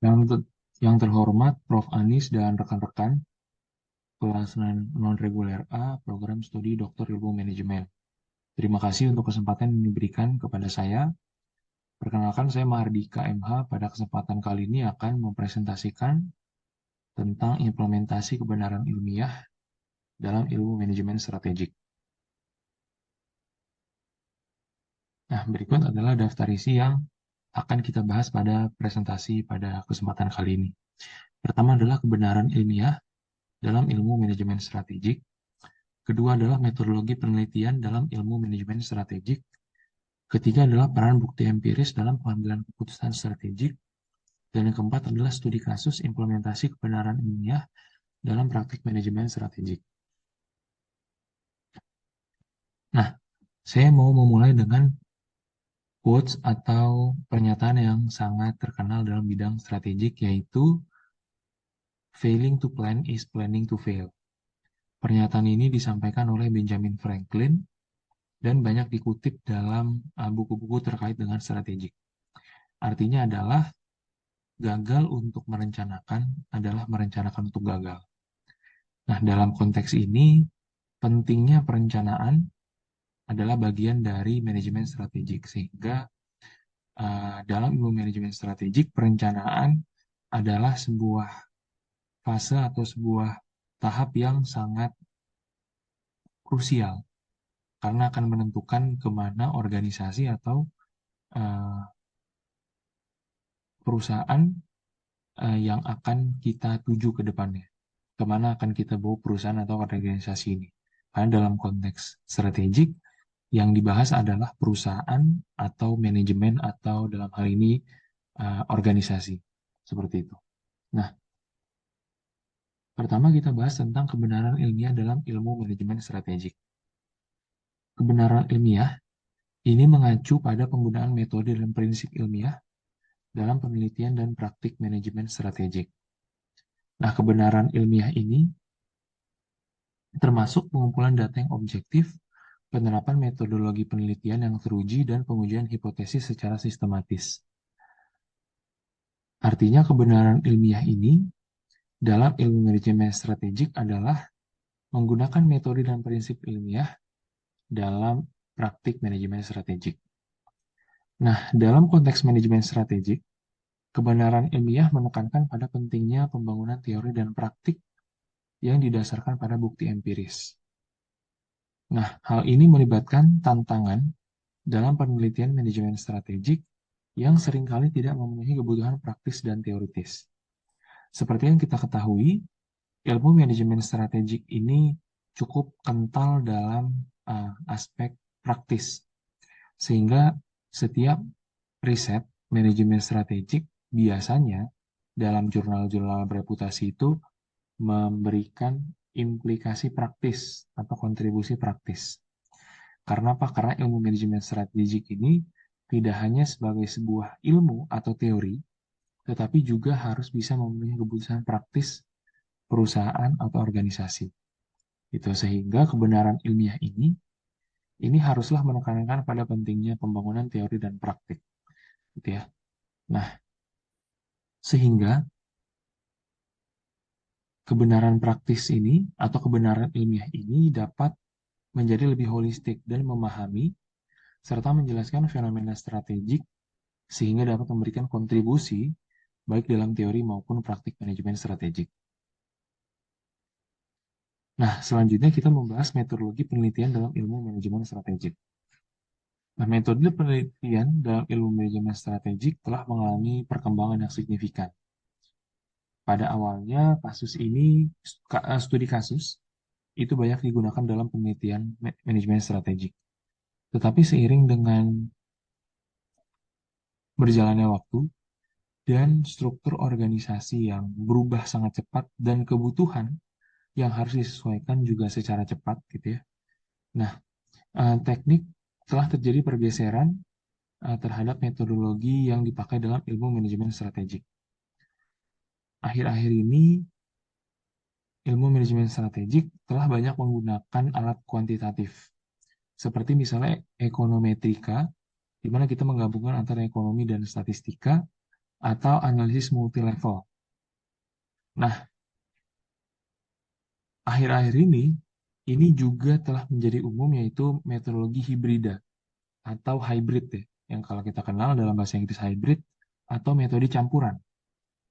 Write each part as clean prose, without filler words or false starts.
Yang, yang terhormat Prof. Anis dan rekan-rekan kelas non-reguler A, program studi Doktor Ilmu Manajemen. Terima kasih untuk kesempatan yang diberikan kepada saya. Perkenalkan, saya Mahardika MH. Pada kesempatan kali ini akan mempresentasikan tentang implementasi kebenaran ilmiah dalam ilmu manajemen strategik. Nah, berikut adalah daftar isi yang akan kita bahas pada presentasi pada kesempatan kali ini. Pertama adalah kebenaran ilmiah dalam ilmu manajemen strategik. Kedua adalah metodologi penelitian dalam ilmu manajemen strategik. Ketiga adalah peran bukti empiris dalam pengambilan keputusan strategik. Dan yang keempat adalah studi kasus implementasi kebenaran ilmiah dalam praktik manajemen strategik. Nah, saya mau memulai dengan quotes atau pernyataan yang sangat terkenal dalam bidang strategik, yaitu failing to plan is planning to fail. Pernyataan ini disampaikan oleh Benjamin Franklin dan banyak dikutip dalam buku-buku terkait dengan strategik. Artinya adalah gagal untuk merencanakan adalah merencanakan untuk gagal. Nah, dalam konteks ini, pentingnya perencanaan adalah bagian dari manajemen strategik, sehingga dalam ilmu manajemen strategik, perencanaan adalah sebuah fase atau sebuah tahap yang sangat krusial, karena akan menentukan kemana organisasi atau uh, perusahaan yang akan kita tuju ke depannya. Kemana akan kita bawa perusahaan atau organisasi ini. Karena dalam konteks strategik, yang dibahas adalah perusahaan atau manajemen atau dalam hal ini organisasi. Seperti itu. Nah, pertama kita bahas tentang kebenaran ilmiah dalam ilmu manajemen strategik. Kebenaran ilmiah ini mengacu pada penggunaan metode dan prinsip ilmiah dalam penelitian dan praktik manajemen strategik. Nah, kebenaran ilmiah ini termasuk pengumpulan data yang objektif, penerapan metodologi penelitian yang teruji, dan pengujian hipotesis secara sistematis. Artinya, kebenaran ilmiah ini dalam ilmu manajemen strategik adalah menggunakan metode dan prinsip ilmiah dalam praktik manajemen strategik. Nah, dalam konteks manajemen strategik, kebenaran ilmiah menekankan pada pentingnya pembangunan teori dan praktik yang didasarkan pada bukti empiris. Nah, hal ini melibatkan tantangan dalam penelitian manajemen strategik yang seringkali tidak memenuhi kebutuhan praktis dan teoritis. Seperti yang kita ketahui, ilmu manajemen strategik ini cukup kental dalam aspek praktis, sehingga setiap riset manajemen strategik biasanya dalam jurnal-jurnal bereputasi itu memberikan implikasi praktis atau kontribusi praktis. Karena apa? Karena ilmu manajemen strategik ini tidak hanya sebagai sebuah ilmu atau teori, tetapi juga harus bisa memenuhi kebutuhan praktis perusahaan atau organisasi. Itu sehingga kebenaran ilmiah ini haruslah menekankan pada pentingnya pembangunan teori dan praktik, gitu ya. Nah, sehingga kebenaran praktis ini atau kebenaran ilmiah ini dapat menjadi lebih holistik dan memahami serta menjelaskan fenomena strategik sehingga dapat memberikan kontribusi baik dalam teori maupun praktik manajemen strategik. Nah, selanjutnya kita membahas metodologi penelitian dalam ilmu manajemen strategik. Nah, metode penelitian dalam ilmu manajemen strategik telah mengalami perkembangan yang signifikan. Pada awalnya, studi kasus itu banyak digunakan dalam penelitian manajemen strategik. Tetapi seiring dengan berjalannya waktu dan struktur organisasi yang berubah sangat cepat dan kebutuhan yang harus disesuaikan juga secara cepat, gitu ya. Nah, teknik telah terjadi pergeseran terhadap metodologi yang dipakai dalam ilmu manajemen strategik. Akhir-akhir ini, ilmu manajemen strategik telah banyak menggunakan alat kuantitatif, seperti misalnya ekonometrika, di mana kita menggabungkan antara ekonomi dan statistika, atau analisis multilevel. Nah, akhir-akhir ini juga telah menjadi umum yaitu metodologi hibrida atau hybrid ya, yang kalau kita kenal dalam bahasa Inggris hybrid atau metode campuran.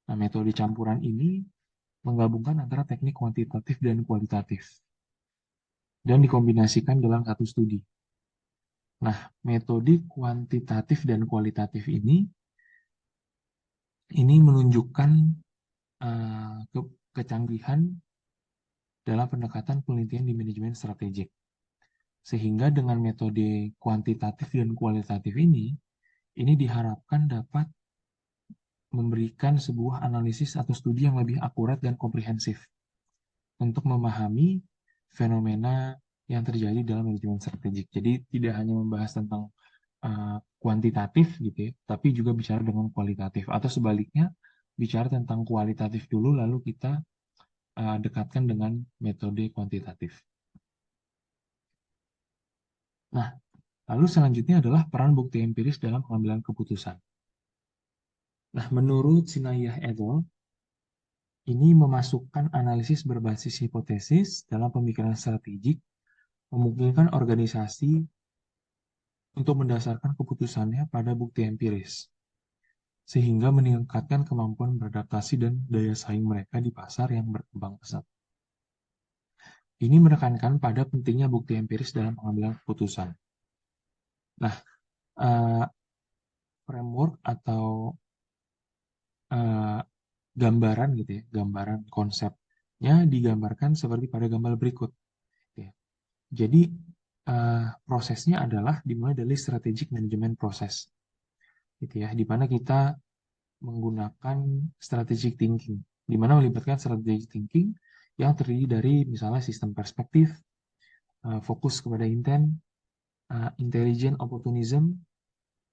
Nah, metode campuran ini menggabungkan antara teknik kuantitatif dan kualitatif dan dikombinasikan dalam satu studi. Nah, metode kuantitatif dan kualitatif ini menunjukkan kecanggihan dalam pendekatan penelitian di manajemen strategik. Sehingga dengan metode kuantitatif dan kualitatif ini diharapkan dapat memberikan sebuah analisis atau studi yang lebih akurat dan komprehensif untuk memahami fenomena yang terjadi dalam manajemen strategik. Jadi tidak hanya membahas tentang kuantitatif gitu ya, tapi juga bicara dengan kualitatif atau sebaliknya bicara tentang kualitatif dulu lalu kita dekatkan dengan metode kuantitatif. Nah, lalu selanjutnya adalah peran bukti empiris dalam pengambilan keputusan. Nah, menurut Sinayah et al., ini memasukkan analisis berbasis hipotesis dalam pemikiran strategik, memungkinkan organisasi untuk mendasarkan keputusannya pada bukti empiris, sehingga meningkatkan kemampuan beradaptasi dan daya saing mereka di pasar yang berkembang pesat. Ini menekankan pada pentingnya bukti empiris dalam pengambilan keputusan. Nah, framework atau gambaran gitu ya, gambaran konsepnya digambarkan seperti pada gambar berikut. Ya. Jadi prosesnya adalah dimulai dari strategic management proses, gitu ya, di mana kita menggunakan strategic thinking, di mana melibatkan strategic thinking yang terdiri dari misalnya sistem perspektif, fokus kepada intent, intelligent opportunism,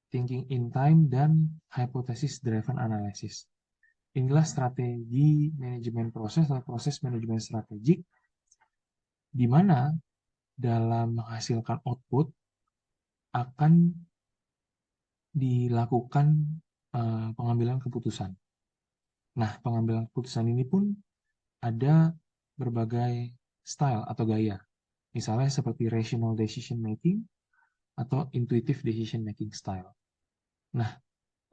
thinking in time, dan hypothesis driven analysis. Inilah strategi manajemen proses atau proses manajemen strategik, di mana dalam menghasilkan output akan dilakukan pengambilan keputusan. Nah, pengambilan keputusan ini pun ada berbagai style atau gaya. Misalnya seperti rational decision making atau intuitive decision making style. Nah,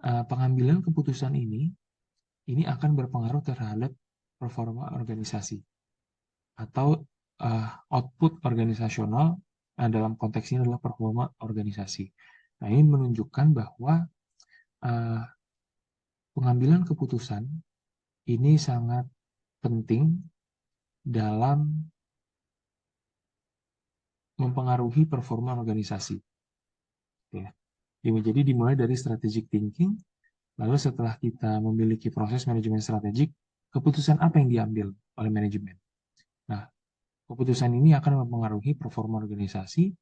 pengambilan keputusan ini akan berpengaruh terhadap performa organisasi atau output organisasional dalam konteks ini adalah performa organisasi. Nah, ini menunjukkan bahwa pengambilan keputusan ini sangat penting dalam mempengaruhi performa organisasi. Ya. Jadi dimulai dari strategic thinking, lalu setelah kita memiliki proses manajemen strategik, keputusan apa yang diambil oleh manajemen? Nah, keputusan ini akan mempengaruhi performa organisasi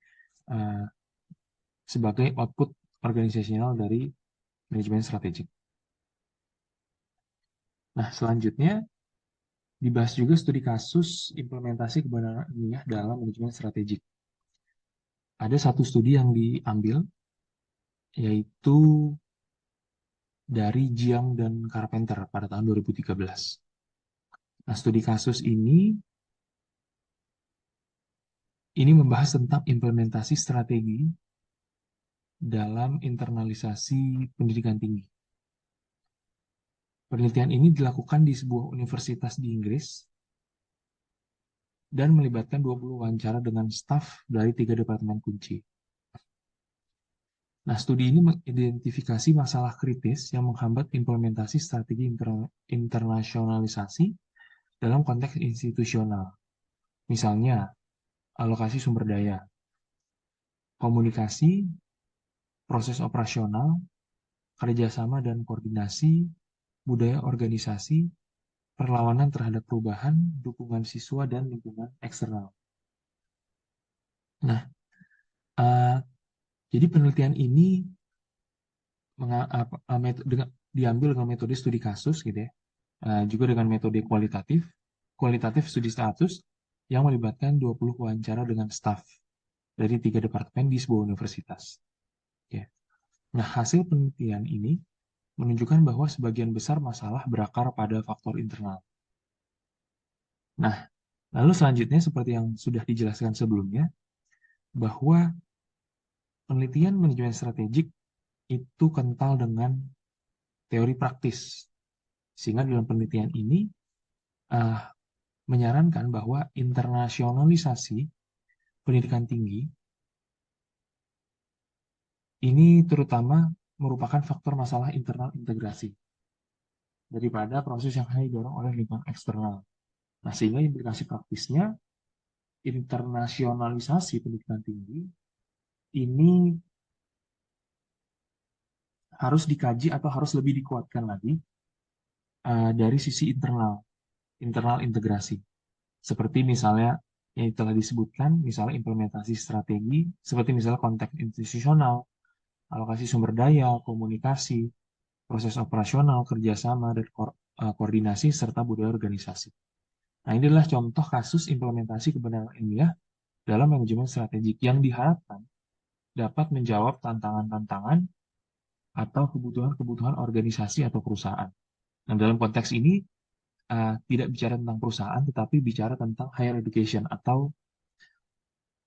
sebagai output organisasional dari manajemen strategik. Nah, selanjutnya dibahas juga studi kasus implementasi kebenaran ilmiah dalam manajemen strategik. Ada satu studi yang diambil, yaitu dari Jiang dan Carpenter pada tahun 2013. Nah, studi kasus ini membahas tentang implementasi strategi dalam internalisasi pendidikan tinggi. Penelitian ini dilakukan di sebuah universitas di Inggris dan melibatkan 20 wawancara dengan staf dari 3 departemen kunci. Nah, studi ini mengidentifikasi masalah kritis yang menghambat implementasi strategi internasionalisasi dalam konteks institusional. Misalnya, alokasi sumber daya, komunikasi, proses operasional, kerjasama dan koordinasi, budaya organisasi, perlawanan terhadap perubahan, dukungan siswa, dan lingkungan eksternal. Nah, jadi penelitian ini diambil dengan metode studi kasus gitu ya, juga dengan metode kualitatif studi status yang melibatkan 20 wawancara dengan staf dari 3 departemen di sebuah universitas. Ya. Nah, hasil penelitian ini menunjukkan bahwa sebagian besar masalah berakar pada faktor internal. Nah, lalu selanjutnya seperti yang sudah dijelaskan sebelumnya, bahwa penelitian manajemen strategik itu kental dengan teori praktis. Sehingga dalam penelitian ini uh, menyarankan bahwa internasionalisasi pendidikan tinggi ini terutama merupakan faktor masalah internal integrasi daripada proses yang hanya didorong oleh lingkungan eksternal. Nah, sehingga implikasi praktisnya internasionalisasi pendidikan tinggi ini harus dikaji atau harus lebih dikuatkan lagi dari sisi internal integrasi. Seperti misalnya yang telah disebutkan, misalnya implementasi strategi, seperti misalnya konteks institusional, alokasi sumber daya, komunikasi, proses operasional, kerjasama, dan koordinasi, serta budaya organisasi. Nah, ini adalah contoh kasus implementasi kebenaran ilmiah dalam manajemen strategik yang diharapkan dapat menjawab tantangan-tantangan atau kebutuhan-kebutuhan organisasi atau perusahaan. Nah, dalam konteks ini, tidak bicara tentang perusahaan, tetapi bicara tentang higher education atau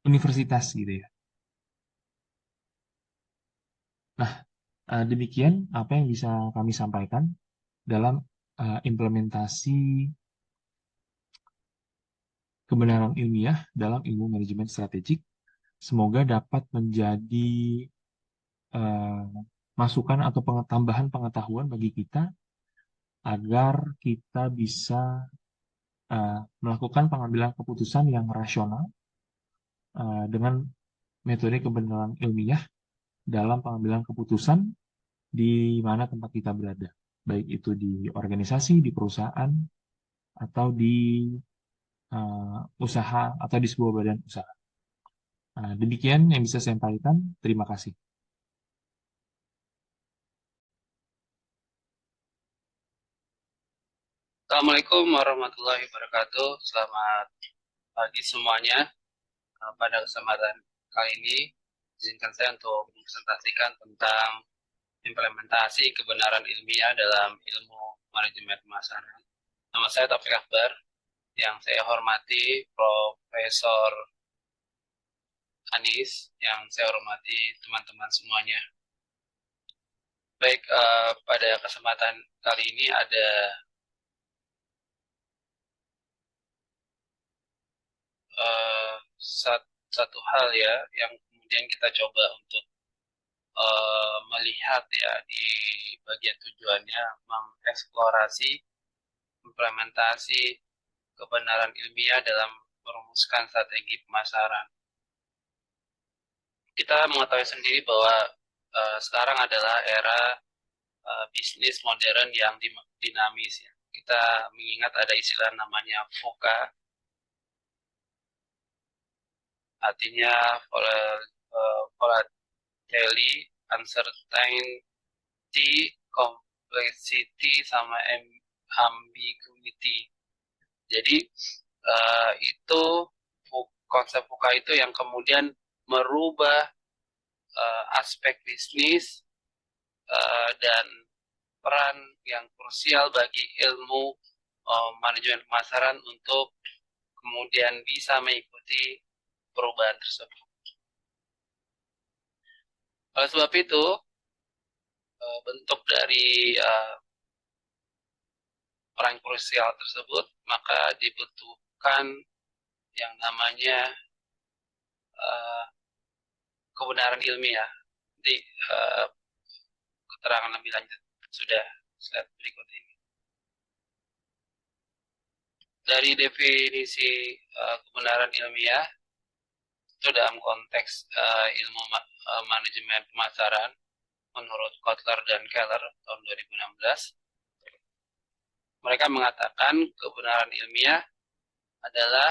universitas gitu ya. Nah, demikian apa yang bisa kami sampaikan dalam implementasi kebenaran ilmiah dalam ilmu manajemen strategik. Semoga dapat menjadi uh, masukan atau tambahan pengetahuan bagi kita agar kita bisa melakukan pengambilan keputusan yang rasional dengan metode kebenaran ilmiah dalam pengambilan keputusan di mana tempat kita berada, baik itu di organisasi, di perusahaan, atau di usaha atau di sebuah badan usaha. Demikian yang bisa saya sampaikan. Terima kasih. Assalamualaikum warahmatullahi wabarakatuh. Selamat pagi semuanya. Pada kesempatan kali ini, izinkan saya untuk mempresentasikan tentang implementasi kebenaran ilmiah dalam ilmu manajemen pemasaran. Nama saya Taufik Akbar, yang saya hormati Profesor Anis, yang saya hormati teman-teman semuanya. Baik, pada kesempatan kali ini ada satu hal ya yang kemudian kita coba untuk melihat ya di bagian tujuannya mengeksplorasi implementasi kebenaran ilmiah dalam merumuskan strategi pemasaran. Kita mengetahui sendiri bahwa sekarang adalah era bisnis modern yang dinamis ya. Kita mengingat ada istilah namanya VUCA, artinya volatility, uncertainty, complexity, sama ambiguity. Jadi itu konsep VUCA itu yang kemudian merubah aspek bisnis dan peran yang krusial bagi ilmu manajemen pemasaran untuk kemudian bisa mengikuti perubahan tersebut. Oleh sebab itu, bentuk dari peran krusial tersebut, maka dibutuhkan yang namanya kebenaran ilmiah. Di keterangan lebih lanjut sudah slide berikut ini. Dari definisi kebenaran ilmiah itu dalam konteks ilmu manajemen pemasaran menurut Kotler dan Keller tahun 2016, mereka mengatakan kebenaran ilmiah adalah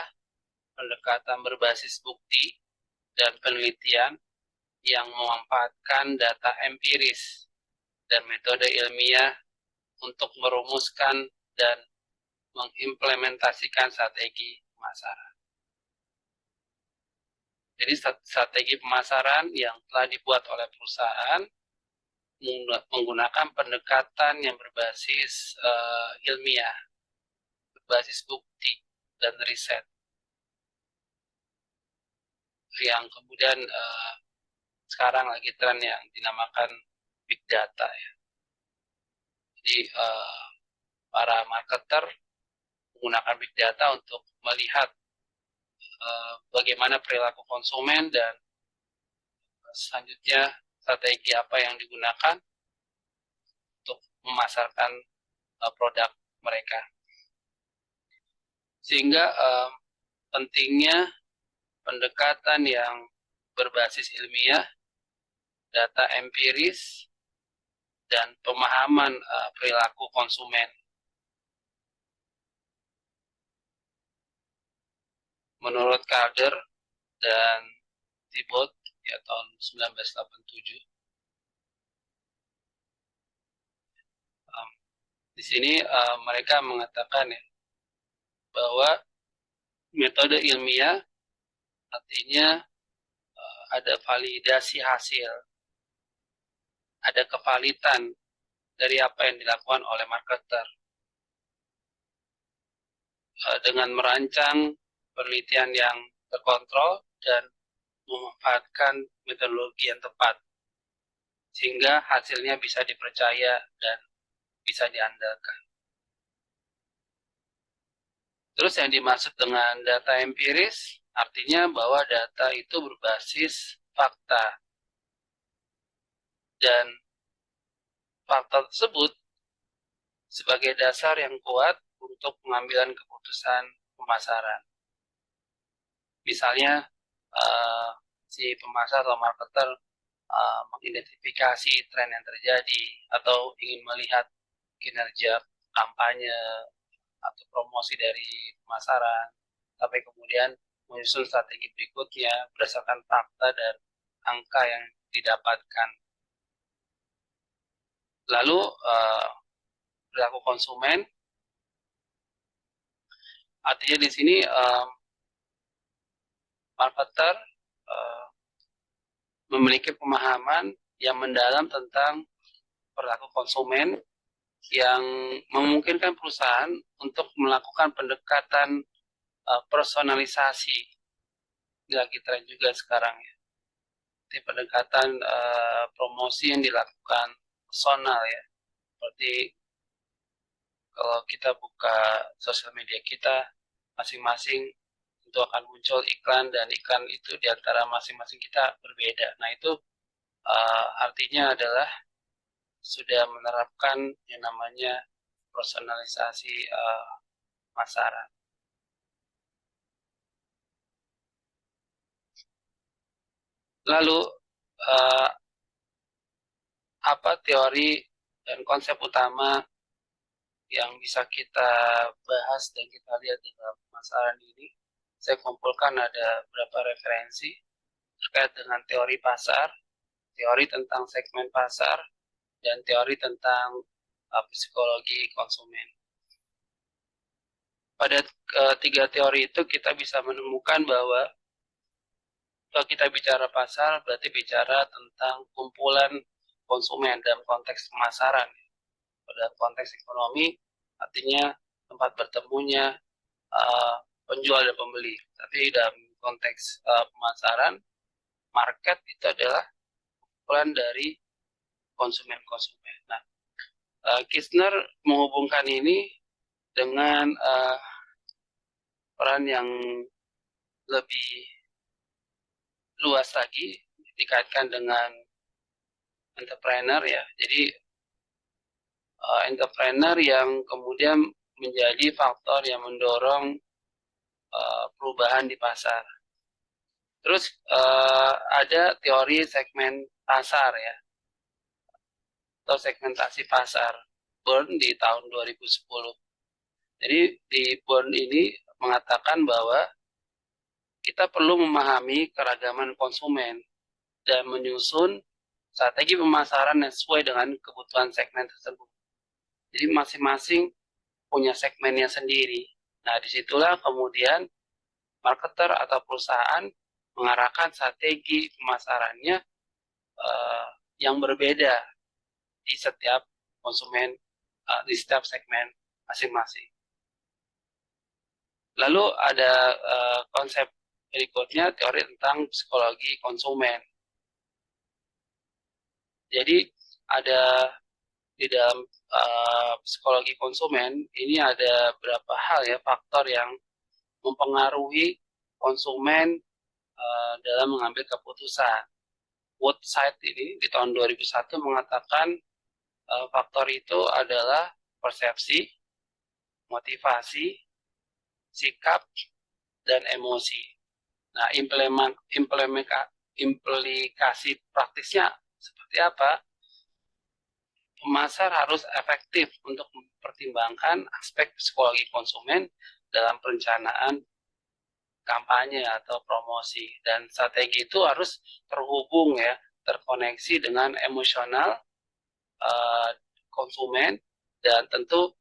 pendekatan berbasis bukti dan penelitian yang memanfaatkan data empiris dan metode ilmiah untuk merumuskan dan mengimplementasikan strategi pemasaran. Jadi strategi pemasaran yang telah dibuat oleh perusahaan menggunakan pendekatan yang berbasis ilmiah, berbasis bukti dan riset, yang kemudian sekarang lagi tren yang dinamakan big data ya. Jadi para marketer menggunakan big data untuk melihat bagaimana perilaku konsumen dan selanjutnya strategi apa yang digunakan untuk memasarkan produk mereka. Sehingga pentingnya pendekatan yang berbasis ilmiah, data empiris, dan pemahaman perilaku konsumen. Menurut Calder dan Thibault ya tahun 1987, di sini mereka mengatakan ya bahwa metode ilmiah artinya ada validasi hasil, ada kevalitan dari apa yang dilakukan oleh marketer dengan merancang penelitian yang terkontrol dan memanfaatkan metodologi yang tepat sehingga hasilnya bisa dipercaya dan bisa diandalkan. Terus yang dimaksud dengan data empiris artinya bahwa data itu berbasis fakta dan fakta tersebut sebagai dasar yang kuat untuk pengambilan keputusan pemasaran. Misalnya si pemasar atau marketer mengidentifikasi tren yang terjadi atau ingin melihat kinerja kampanye atau promosi dari pemasaran, tapi kemudian menyusun strategi berikutnya berdasarkan fakta dan angka yang didapatkan. Lalu perilaku konsumen, artinya di sini marketer memiliki pemahaman yang mendalam tentang perilaku konsumen yang memungkinkan perusahaan untuk melakukan pendekatan personalisasi. Ini lagi tren juga sekarang ya. Seperti pendekatan promosi yang dilakukan personal ya. Seperti kalau kita buka sosial media kita, masing-masing itu akan muncul iklan dan iklan itu di antara masing-masing kita berbeda. Nah itu artinya adalah sudah menerapkan yang namanya personalisasi pemasaran. Lalu apa teori dan konsep utama yang bisa kita bahas dan kita lihat dalam pemasaran ini? Saya kumpulkan ada beberapa referensi terkait dengan teori pasar, teori tentang segmen pasar, dan teori tentang psikologi konsumen. Pada tiga teori itu kita bisa menemukan bahwa kalau kita bicara pasar berarti bicara tentang kumpulan konsumen dalam konteks pemasaran. Pada konteks ekonomi artinya tempat bertemunya penjual dan pembeli. Tapi dalam konteks pemasaran, market itu adalah kumpulan dari konsumen-konsumen. Nah, Kirchner menghubungkan ini dengan peran yang lebih luas lagi dikaitkan dengan entrepreneur ya. Jadi entrepreneur yang kemudian menjadi faktor yang mendorong perubahan di pasar. Terus ada teori segmen pasar ya, atau segmentasi pasar, Born di tahun 2010. Jadi di Born ini mengatakan bahwa kita perlu memahami keragaman konsumen dan menyusun strategi pemasaran yang sesuai dengan kebutuhan segmen tersebut. Jadi masing-masing punya segmennya sendiri. Nah, disitulah kemudian marketer atau perusahaan mengarahkan strategi pemasarannya yang berbeda di setiap konsumen, di setiap segmen masing-masing. Lalu ada konsep berikutnya, teori tentang psikologi konsumen. Jadi ada di dalam psikologi konsumen ini ada beberapa hal ya, faktor yang mempengaruhi konsumen dalam mengambil keputusan. Woodside ini di tahun 2001 mengatakan faktor itu adalah persepsi, motivasi, sikap, dan emosi. Nah, implikasi praktisnya seperti apa? Pemasar harus efektif untuk mempertimbangkan aspek psikologi konsumen dalam perencanaan kampanye atau promosi, dan strategi itu harus terhubung ya, terkoneksi dengan emosional konsumen, dan tentu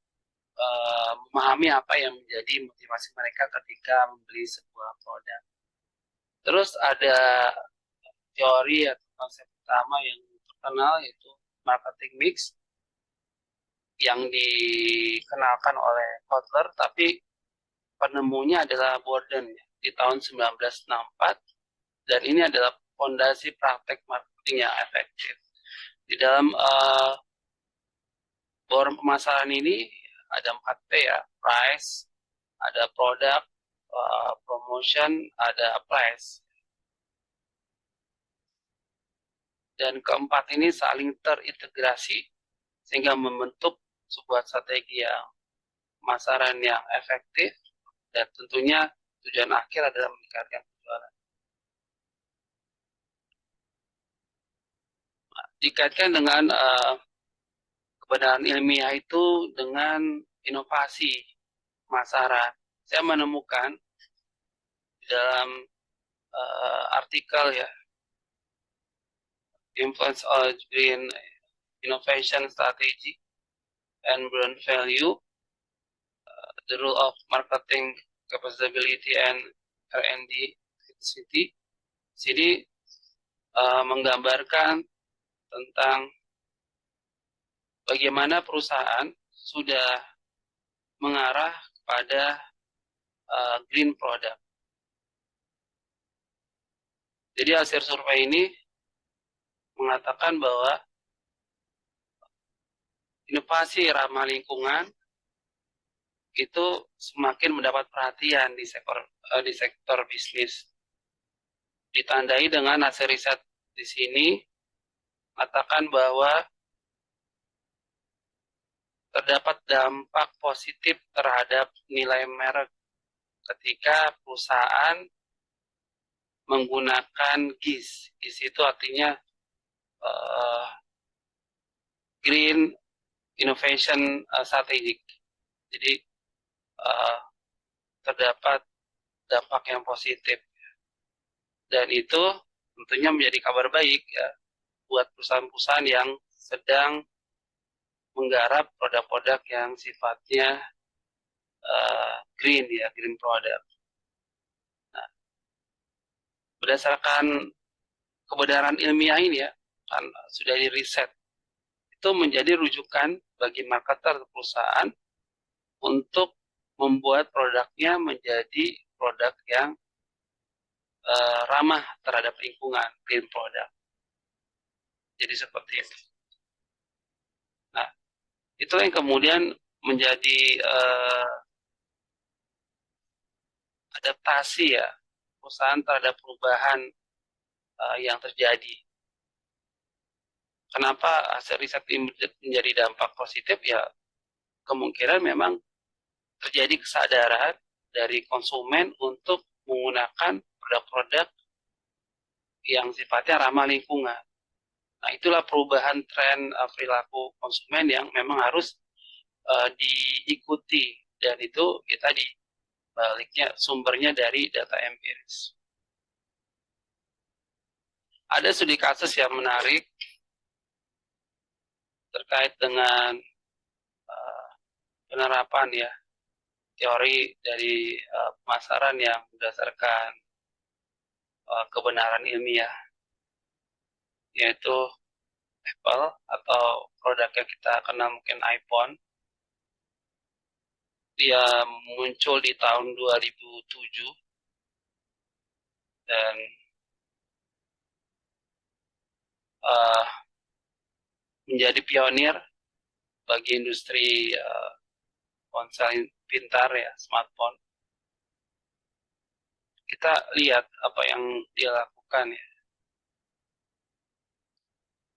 memahami apa yang menjadi motivasi mereka ketika membeli sebuah produk. Terus ada teori atau konsep utama yang terkenal yaitu marketing mix yang dikenalkan oleh Kotler, tapi penemunya adalah Borden di tahun 1964, dan ini adalah fondasi praktek marketing yang efektif. Di dalam forum pemasaran ini ada 4P ya, price, ada product, promotion, ada price. Dan keempat ini saling terintegrasi sehingga membentuk sebuah strategi yang pemasaran yang efektif, dan tentunya tujuan akhir adalah meningkatkan penjualan. Nah, dikaitkan dengan kebenaran ilmiah itu dengan inovasi pemasaran. Saya menemukan di dalam artikel ya, Influence of Green Innovation Strategy and Brand Value, the Role of Marketing Capability and R&D Efficiency. Sini menggambarkan tentang bagaimana perusahaan sudah mengarah pada green product. Jadi hasil survei ini mengatakan bahwa inovasi ramah lingkungan itu semakin mendapat perhatian di sektor bisnis. Ditandai dengan hasil riset di sini mengatakan bahwa terdapat dampak positif terhadap nilai merek ketika perusahaan menggunakan GIS. GIS itu artinya Green Innovation Strategy. Jadi terdapat dampak yang positif, dan itu tentunya menjadi kabar baik ya buat perusahaan-perusahaan yang sedang menggarap produk-produk yang sifatnya green ya, green product. Nah, berdasarkan kebenaran ilmiah ini ya, kan sudah di riset, itu menjadi rujukan bagi marketer perusahaan untuk membuat produknya menjadi produk yang ramah terhadap lingkungan, green product. Jadi seperti itu. Nah, itu yang kemudian menjadi adaptasi ya perusahaan terhadap perubahan yang terjadi. Kenapa hasil riset ini menjadi dampak positif ya? Kemungkinan memang terjadi kesadaran dari konsumen untuk menggunakan produk-produk yang sifatnya ramah lingkungan. Nah, itulah perubahan tren perilaku konsumen yang memang harus diikuti, dan itu kita di baliknya sumbernya dari data empiris. Ada studi kasus yang menarik terkait dengan penerapan ya teori dari pemasaran yang berdasarkan kebenaran ilmiah, yaitu Apple atau produk yang kita kenal mungkin iPhone. Dia muncul di tahun 2007 dan uh, menjadi pionir bagi industri ponsel pintar ya, smartphone. Kita lihat apa yang dia lakukan ya.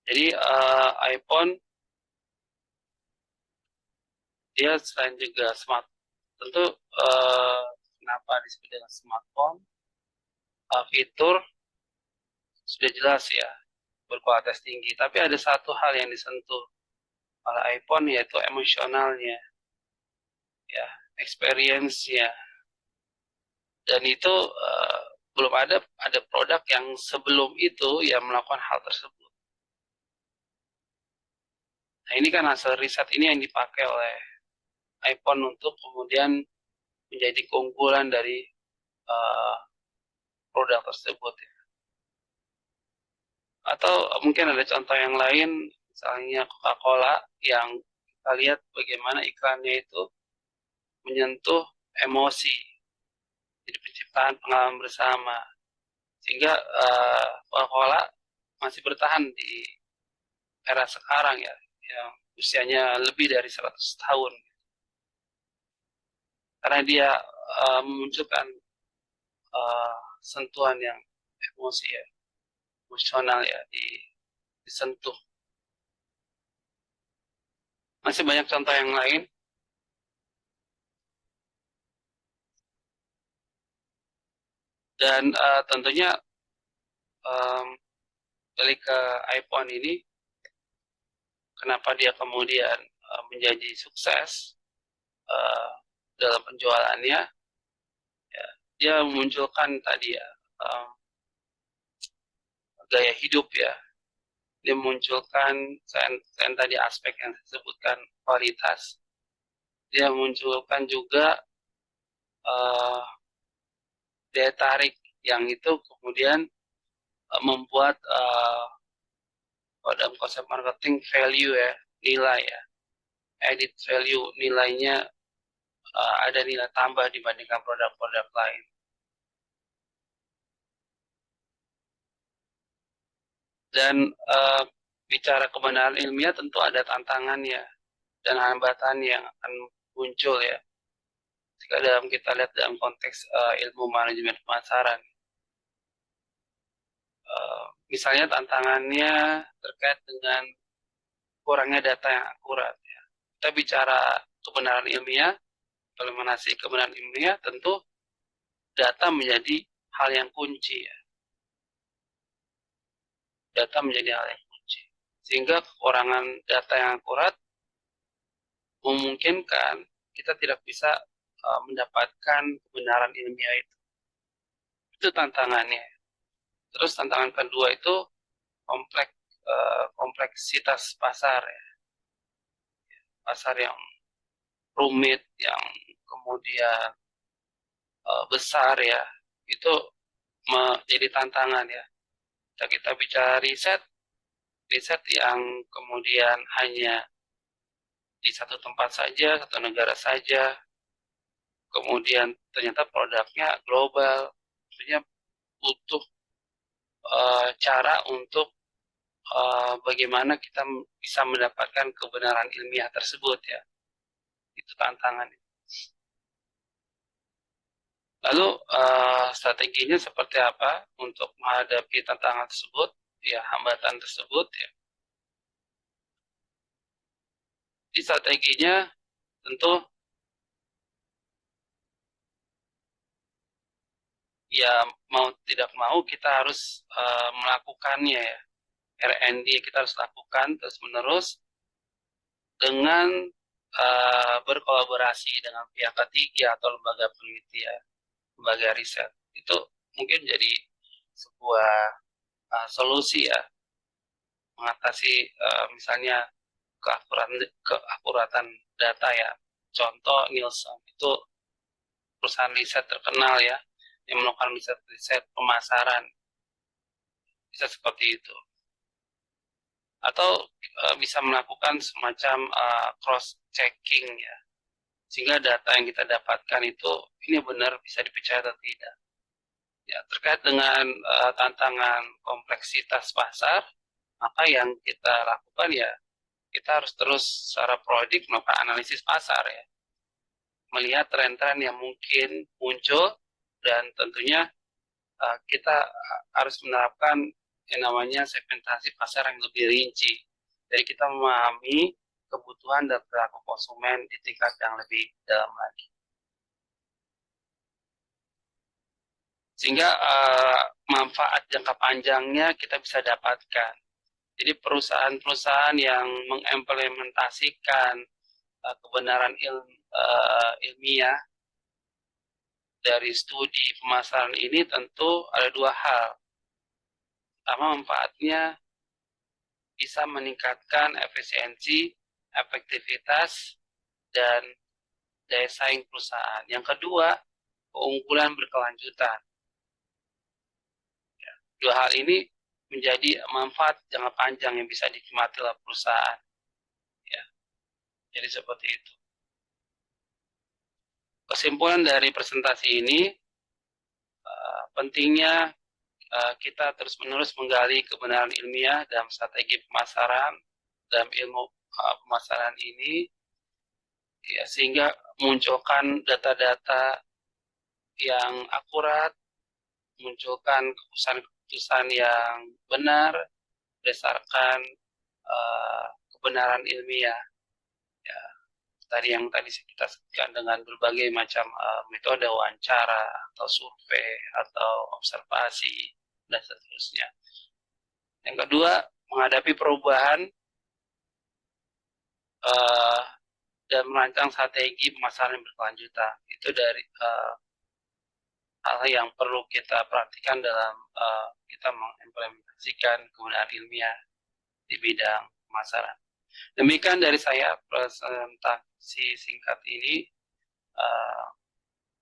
Jadi iPhone dia selain juga smart, tentu kenapa disebut dengan smartphone, fitur sudah jelas ya, berkualitas tinggi. Tapi ada satu hal yang disentuh oleh iPhone yaitu emosionalnya, ya, experience-nya. Dan itu belum ada produk yang sebelum itu yang melakukan hal tersebut. Nah ini kan hasil riset ini yang dipakai oleh iPhone untuk kemudian menjadi keunggulan dari uh, produk tersebut. Atau mungkin ada contoh yang lain, misalnya Coca-Cola yang kita lihat bagaimana iklannya itu menyentuh emosi, jadi penciptaan pengalaman bersama, sehingga Coca-Cola masih bertahan di era sekarang ya, yang usianya lebih dari 100 tahun, karena dia memunculkan sentuhan yang emosi ya, emosional ya, disentuh. Masih banyak contoh yang lain. Dan tentunya balik ke iPhone ini, kenapa dia kemudian menjadi sukses dalam penjualannya, ya, dia memunculkan tadi ya gaya hidup ya, dia memunculkan selain tadi aspek yang saya sebutkan kualitas, dia memunculkan juga daya tarik yang itu kemudian membuat dalam konsep marketing value ya, nilai ya, added value, nilainya ada nilai tambah dibandingkan produk-produk lain. Dan bicara kebenaran ilmiah tentu ada tantangannya dan hambatan yang akan muncul ya. Jika kita lihat dalam konteks ilmu manajemen pemasaran, misalnya tantangannya terkait dengan kurangnya data yang akurat. Ya. Kita bicara kebenaran ilmiah, implementasi kebenaran ilmiah, tentu data menjadi hal yang kunci ya. Data menjadi hal yang kunci. Sehingga kekurangan data yang akurat memungkinkan kita tidak bisa mendapatkan kebenaran ilmiah itu. Itu tantangannya. Terus tantangan kedua itu kompleksitas pasar ya. Pasar yang rumit, yang kemudian besar ya. Itu menjadi tantangan ya. Kita bicara riset yang kemudian hanya di satu tempat saja, satu negara saja, kemudian ternyata produknya global, tentunya butuh cara untuk bagaimana kita bisa mendapatkan kebenaran ilmiah tersebut ya. Itu tantangan. Lalu strateginya seperti apa untuk menghadapi tantangan tersebut, ya hambatan tersebut ya. Di strateginya tentu ya mau tidak mau kita harus melakukannya ya. R&D kita harus lakukan terus menerus dengan berkolaborasi dengan pihak ketiga atau lembaga penelitian, lembaga riset. Itu mungkin jadi sebuah solusi ya, mengatasi misalnya keakuratan data ya. Contoh Nielsen itu perusahaan riset terkenal ya, yang melakukan riset pemasaran, bisa seperti itu. atau bisa melakukan semacam cross checking ya, sehingga data yang kita dapatkan itu ini benar bisa dipercaya atau tidak. Ya, terkait dengan tantangan kompleksitas pasar, maka yang kita lakukan ya kita harus terus secara proaktif melakukan analisis pasar ya, melihat tren-tren yang mungkin muncul, dan tentunya kita harus menerapkan yang namanya segmentasi pasar yang lebih rinci. Jadi kita memahami kebutuhan dan perilaku konsumen di tingkat yang lebih dalam lagi. Sehingga manfaat jangka panjangnya kita bisa dapatkan. Jadi perusahaan-perusahaan yang mengimplementasikan kebenaran ilmiah dari studi pemasaran ini tentu ada dua hal. Pertama, manfaatnya bisa meningkatkan efisiensi, efektivitas, dan daya saing perusahaan. Yang kedua, keunggulan berkelanjutan. Dua hal ini menjadi manfaat jangka panjang yang bisa dinikmati oleh perusahaan. Ya, jadi seperti itu. Kesimpulan dari presentasi ini, pentingnya kita terus-menerus menggali kebenaran ilmiah dalam strategi pemasaran, dalam ilmu pemasaran ini, ya, sehingga munculkan data-data yang akurat, munculkan keputusan-keputusan yang benar berdasarkan kebenaran ilmiah. Ya, tadi kita sebutkan dengan berbagai macam metode wawancara atau survei atau observasi dan seterusnya. Yang kedua, menghadapi perubahan dan merancang strategi pemasaran yang berkelanjutan. Itu dari hal yang perlu kita perhatikan dalam kita mengimplementasikan kegunaan ilmiah di bidang pemasaran. Demikian dari saya presentasi singkat ini.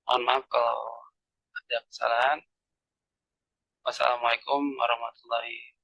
Mohon maaf kalau ada kesalahan. Wassalamualaikum warahmatullahi wabarakatuh.